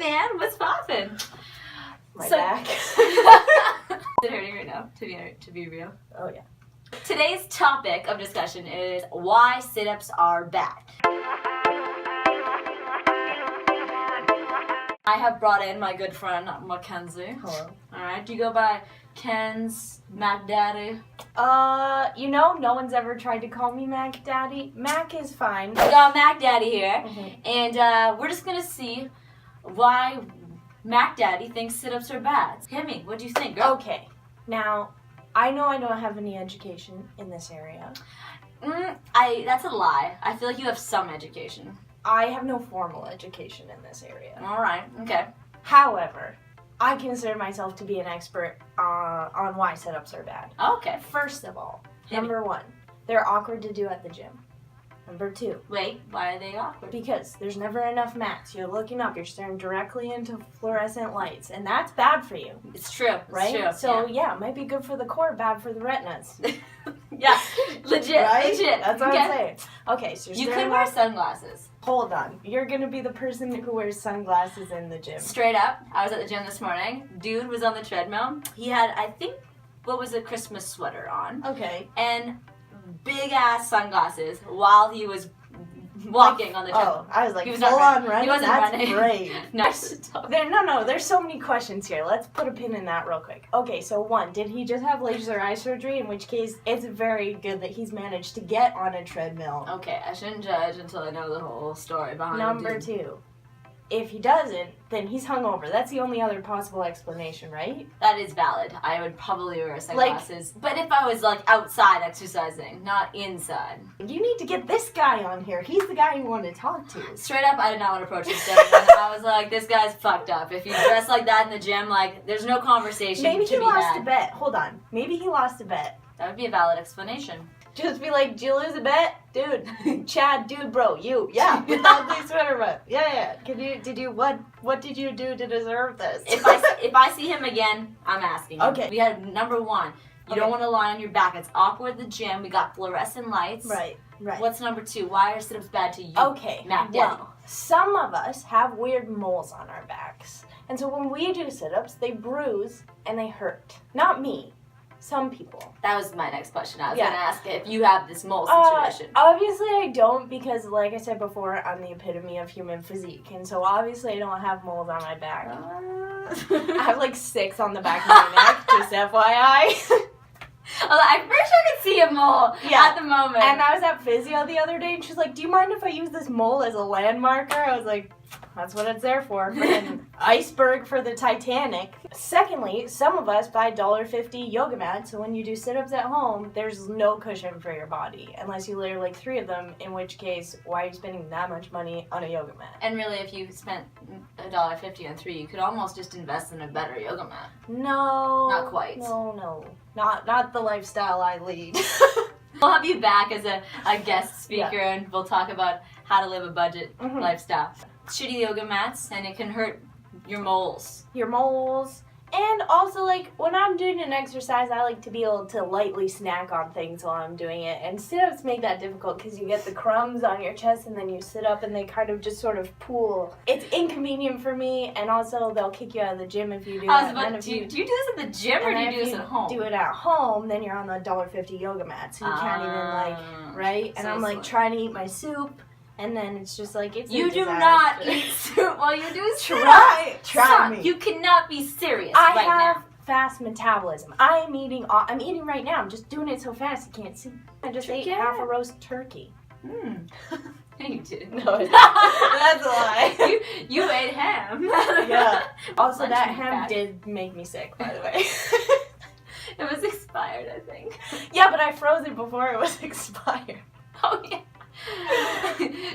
man, what's poppin'? My back. Is it hurting right now, to be real? Oh, yeah. Today's topic of discussion is why sit-ups are bad. I have brought in my good friend, Mackenzie. Hello. Alright, do you go by Ken's Mac Daddy? No one's ever tried to call me Mac Daddy. Mac is fine. We got Mac Daddy here, Mhm. and we're just gonna see why Mac Daddy thinks sit-ups are bad. Hit me, what do you think, girl? Okay. Now, I know I don't have any education in this area. That's a lie. I feel like you have some education. I have no formal education in this area. Alright, okay. However, I consider myself to be an expert on why sit-ups are bad. Okay. First of all, Hit me. number one, they're awkward to do at the gym. Number two, Wait, why are they awkward? because there's never enough mats. You're looking up, you're staring directly into fluorescent lights, and that's bad for you, It's true, it's right? true. So yeah, it might be good for the core, bad for the retinas. Yeah, legit, Right? legit. That's what Okay. I'm saying. Okay, so you're You staring could wear off- sunglasses. Hold on. You're gonna be the person who wears sunglasses in the gym. Straight up, I was at the gym this morning. Dude was on the treadmill. He had, I think, what was a Christmas sweater on, Okay. and big ass sunglasses while he was walking on the treadmill. Oh, I was like, He was full not on running. running? He wasn't That's running. brave. No, No, there's so many questions here. Let's put a pin in that real quick. Okay, so one, did he just have laser eye surgery? In which case, it's very good that he's managed to get on a treadmill. Okay, I shouldn't judge until I know the whole story behind Number it. two, if he doesn't, then he's hungover. That's the only other possible explanation, right? That is valid. I would probably wear sunglasses. But if I was like outside exercising, not inside. You need to get this guy on here. He's the guy you want to talk to. Straight up, I did not want to approach this gentleman. I was like, this guy's fucked up. If you dress like that in the gym, like, there's no conversation Maybe to he be lost had. a bet. Hold on. Maybe he lost a bet. That would be a valid explanation. Just be like, did you lose a bet? Dude, Chad, dude, bro, you. Yeah, with the ugly sweater bet. Yeah. What did you do to deserve this? If I see him again, I'm asking him. Okay. We had number one. You don't want to lie on your back. It's awkward at the gym. We got fluorescent lights. Right. What's number two? Why are sit-ups bad to you? Okay, Mac Daddy? well, some of us have weird moles on our backs. And so when we do sit-ups, they bruise and they hurt. Not me. Some people. That was my next question. I was Yeah. going to ask if you have this mole situation. Obviously I don't, because like I said before, I'm the epitome of human physique. And so obviously I don't have moles on my back. I have like 6 on the back of my neck, just FYI. I'm pretty sure I can see a mole at the moment. And I was at physio the other day, and she's like, do you mind if I use this mole as a landmarker? I was like, that's what it's there for. An iceberg for the Titanic. Secondly, some of us buy $1.50 yoga mats, so when you do sit-ups at home, there's no cushion for your body, unless you layer like 3 of them, in which case, why are you spending that much money on a yoga mat? And really, if you spent $1.50 on 3, you could almost just invest in a better yoga mat. No. Not quite. No. Not the lifestyle I lead. We'll have you back as a guest speaker, and we'll talk about how to live a budget lifestyle. Shitty yoga mats, and it can hurt your moles. Your moles. And also, like, when I'm doing an exercise, I like to be able to lightly snack on things while I'm doing it. And sit-ups make that difficult because you get the crumbs on your chest and then you sit up and they kind of just sort of pool. It's inconvenient for me, and also they'll kick you out of the gym if you do that. Do you do this at the gym or do you do this at home? Do it at home, then you're on the $1.50 yoga mat, so you can't even, like, right? And so I'm, like, it's trying to eat my soup. And then it's just like, it's You a do disaster. not eat soup while you do Try Son, me. You cannot be serious I right have now. fast metabolism. I'm eating right now. I'm just doing it so fast you can't see. I just ate half a roast turkey. No, you didn't. No, that's a lie. You ate ham. Yeah. Also, Lunch that meat ham bag. did make me sick, by the way. It was expired, I think. Yeah, but I froze it before it was expired. Oh, yeah.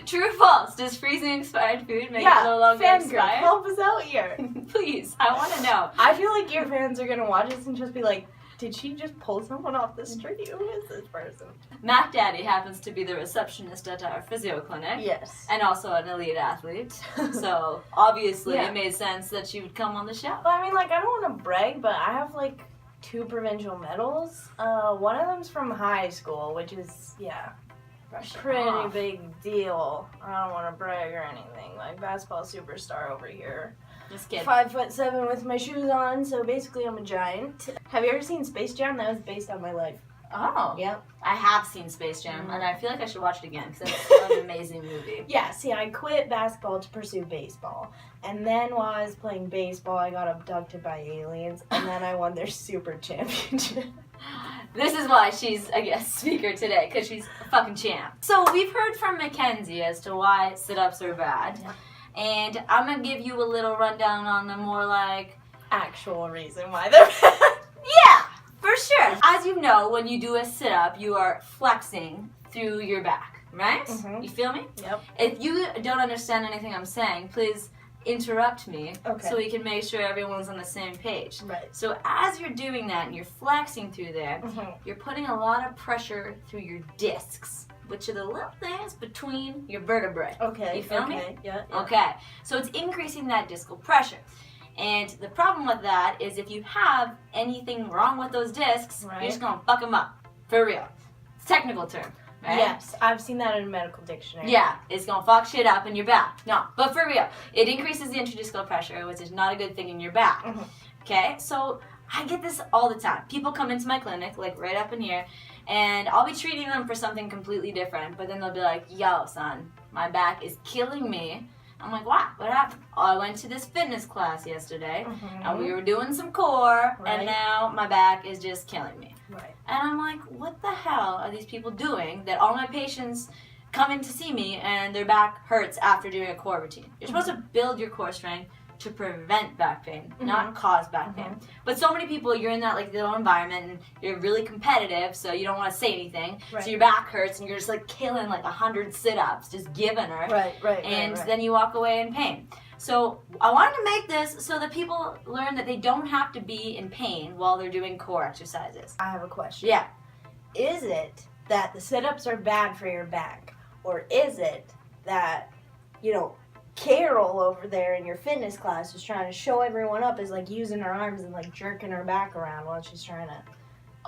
True or false? Does freezing expired food make it no longer fangirl, expired? help us out here. Please, I want to know. I feel like your fans are gonna watch this and just be like, did she just pull someone off the street? Who is this person? Mac Daddy happens to be the receptionist at our physio clinic. Yes. And also an elite athlete. So, obviously, Yeah. it made sense that she would come on the show. Well, I mean, like, I don't want to brag, but I have, like, 2 provincial medals. One of them's from high school, which is, pretty big deal. I don't want to brag or anything. Like, basketball superstar over here. Just kidding. 5'7" with my shoes on, so basically I'm a giant. Have you ever seen Space Jam? That was based on my life. Oh. Yep. I have seen Space Jam, and I feel like I should watch it again because it's an amazing movie. Yeah, see, I quit basketball to pursue baseball. And then while I was playing baseball, I got abducted by aliens, and then I won their super championship. This is why she's a guest speaker today, because she's a fucking champ. So we've heard from Mackenzie as to why sit-ups are bad. Yeah. And I'm going to give you a little rundown on the more like... Actual reason why they're bad. Yeah, for sure. As you know, when you do a sit-up, you are flexing through your back, right? Mm-hmm. You feel me? Yep. If you don't understand anything I'm saying, please interrupt me so we can make sure everyone's on the same page. Right. So as you're doing that and you're flexing through there, you're putting a lot of pressure through your discs, which are the little things between your vertebrae. Okay. You feel me? Yeah. Okay. So it's increasing that discal pressure. And the problem with that is if you have anything wrong with those discs, you're just going to fuck them up. For real. It's a technical term. Right? Yes, I've seen that in a medical dictionary. Yeah, it's going to fuck shit up in your back. No, but for real, it increases the intradiscal pressure, which is not a good thing in your back. Okay, so I get this all the time. People come into my clinic, like right up in here, and I'll be treating them for something completely different, but then they'll be like, yo, son, my back is killing me. I'm like, what? What happened? Oh, I went to this fitness class yesterday, and we were doing some core, and now my back is just killing me. Right. And I'm like, what the hell are these people doing that all my patients come in to see me and their back hurts after doing a core routine? You're supposed to build your core strength to prevent back pain, not cause back pain. But so many people, you're in that like little environment and you're really competitive, so you don't want to say anything. Right. So your back hurts and you're just like killing like 100 sit-ups, just giving her. Right. And then you walk away in pain. So I wanted to make this so that people learn that they don't have to be in pain while they're doing core exercises. I have a question. Yeah. Is it that the sit-ups are bad for your back? Or is it that, you know, Carol over there in your fitness class is trying to show everyone up as like using her arms and like jerking her back around while she's trying to...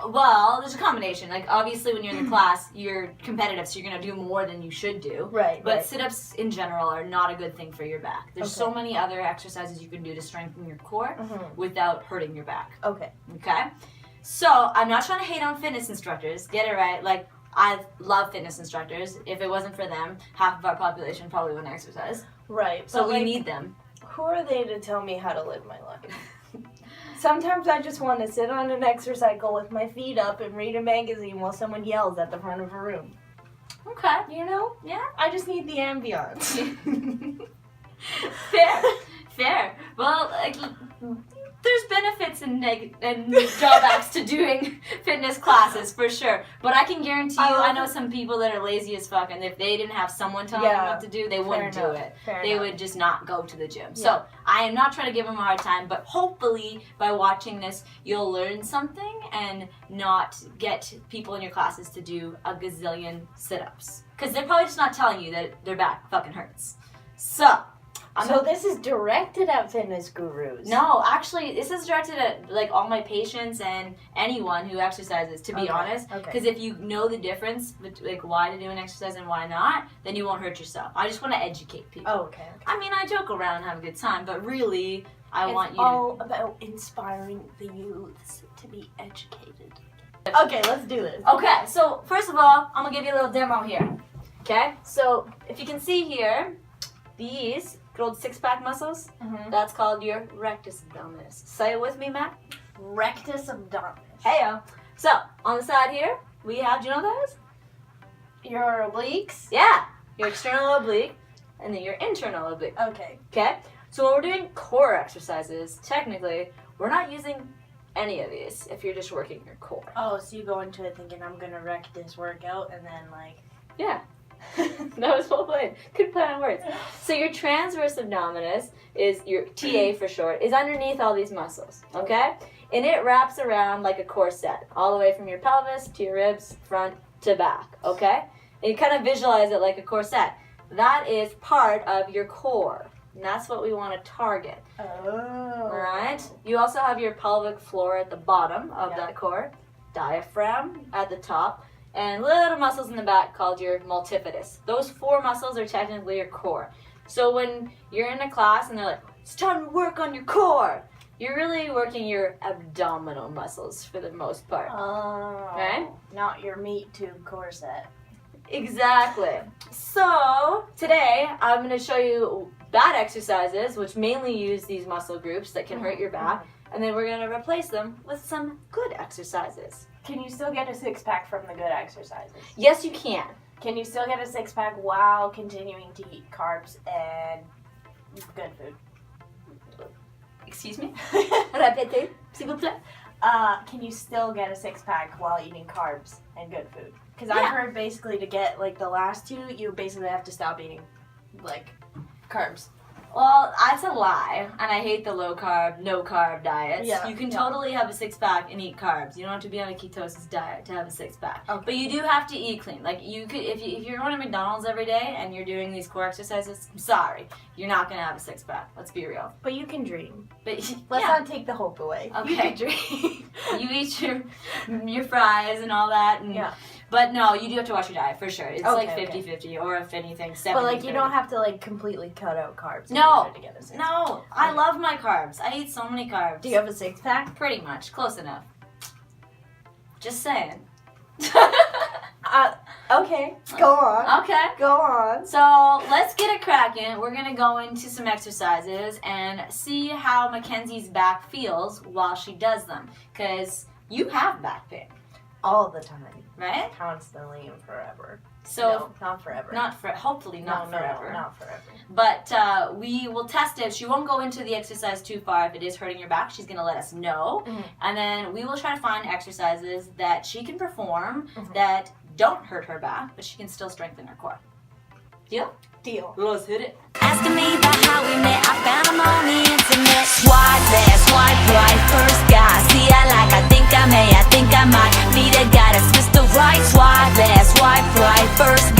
Well, there's a combination. Like, obviously, when you're in the class, you're competitive, so you're going to do more than you should do. Right. But sit-ups, in general, are not a good thing for your back. There's so many other exercises you can do to strengthen your core without hurting your back. Okay. Okay? So, I'm not trying to hate on fitness instructors. Get it right. Like, I love fitness instructors. If it wasn't for them, half of our population probably wouldn't exercise. Right. So, we like, need them. Who are they to tell me how to live my life? Sometimes I just want to sit on an exercycle with my feet up and read a magazine while someone yells at the front of a room. Okay. You know? Yeah. I just need the ambiance. Fair. Well, like, there's benefits and drawbacks to doing fitness classes for sure. But I can guarantee you, I know some people that are lazy as fuck, and if they didn't have someone telling them what to do, they wouldn't do it. They would just not go to the gym. Yeah. So I am not trying to give them a hard time, but hopefully by watching this, you'll learn something and not get people in your classes to do a gazillion sit-ups. Because they're probably just not telling you that their back fucking hurts. So this is directed at fitness gurus. No, actually, this is directed at like all my patients and anyone who exercises, to be honest. Because if you know the difference between like why to do an exercise and why not, then you won't hurt yourself. I just want to educate people. Okay. I mean, I joke around and have a good time, but really, I want you to... It's all about inspiring the youths to be educated. Okay, let's do this. Okay, so first of all, I'm going to give you a little demo here. Okay? So, if you can see here, these good old six-pack muscles, that's called your rectus abdominis. Say it with me, Matt. Rectus abdominis. Heyo. So, on the side here, we have, do you know what that is? Your obliques? Yeah. Your external oblique, and then your internal oblique. Okay. Okay? So when we're doing core exercises, technically, we're not using any of these if you're just working your core. Oh, so you go into it thinking, I'm going to wreck this workout, and then like... Yeah. That was well played. Good play on words. So your transverse abdominis is your TA for short, is underneath all these muscles, okay? And it wraps around like a corset, all the way from your pelvis to your ribs, front to back, okay? And you kind of visualize it like a corset. That is part of your core, and that's what we want to target. Oh. All right? You also have your pelvic floor at the bottom of that core, diaphragm at the top, and little muscles in the back called your multifidus. Those four muscles are technically your core. So when you're in a class and they're like, it's time to work on your core. You're really working your abdominal muscles for the most part. Oh. Right? Not your meat tube corset. Exactly. So today I'm going to show you bad exercises, which mainly use these muscle groups that can hurt your back, and then we're going to replace them with some good exercises. Can you still get a six-pack from the good exercises? Yes, you can. Can you still get a six-pack while continuing to eat carbs and good food? Excuse me? Répétez, s'il vous plaît. Can you still get a six-pack while eating carbs and good food? Because Yeah. I've heard basically to get like the last two, you basically have to stop eating like carbs. Well, that's a lie, and I hate the low carb, no carb diets. Yeah, You can yeah. totally have a six-pack and eat carbs. You don't have to be on a ketosis diet to have a six-pack. Okay. But you do have to eat clean. Like you could, if you're going to McDonald's every day and you're doing these core exercises, I'm sorry, you're not gonna have a six-pack. Let's be real. But you can dream. But Let's yeah. not take the hope away. You Okay. can dream. You eat your fries and all that, and Yeah. But no, you do have to watch your diet for sure. It's like Okay, 50-50, or if anything, 70. But like you don't have to like completely cut out carbs. in No. order to get a six-pack. No, I love my carbs. I eat so many carbs. Do you have a six-pack? Pretty much, close enough. Just saying. Okay. Go on. Okay. Go on. So let's get it cracking. We're gonna go into some exercises and see how Mackenzie's back feels while she does them. Cause you have back pain, All the time. right? Constantly and forever. So No, not forever. hopefully not forever. No, not forever. But we will test it. She won't go into the exercise too far. If it is hurting your back, she's going to let us know. Mhm. And then we will try to find exercises that she can perform that don't hurt her back, but she can still strengthen her core. Deal? Deal. Let's hit it. Asking me about how we met, I found him on the internet. Swipe left, swipe right, first guy. See, I think I may, I think I might be the guy that's Mr. Right. Swipe left, swipe right, first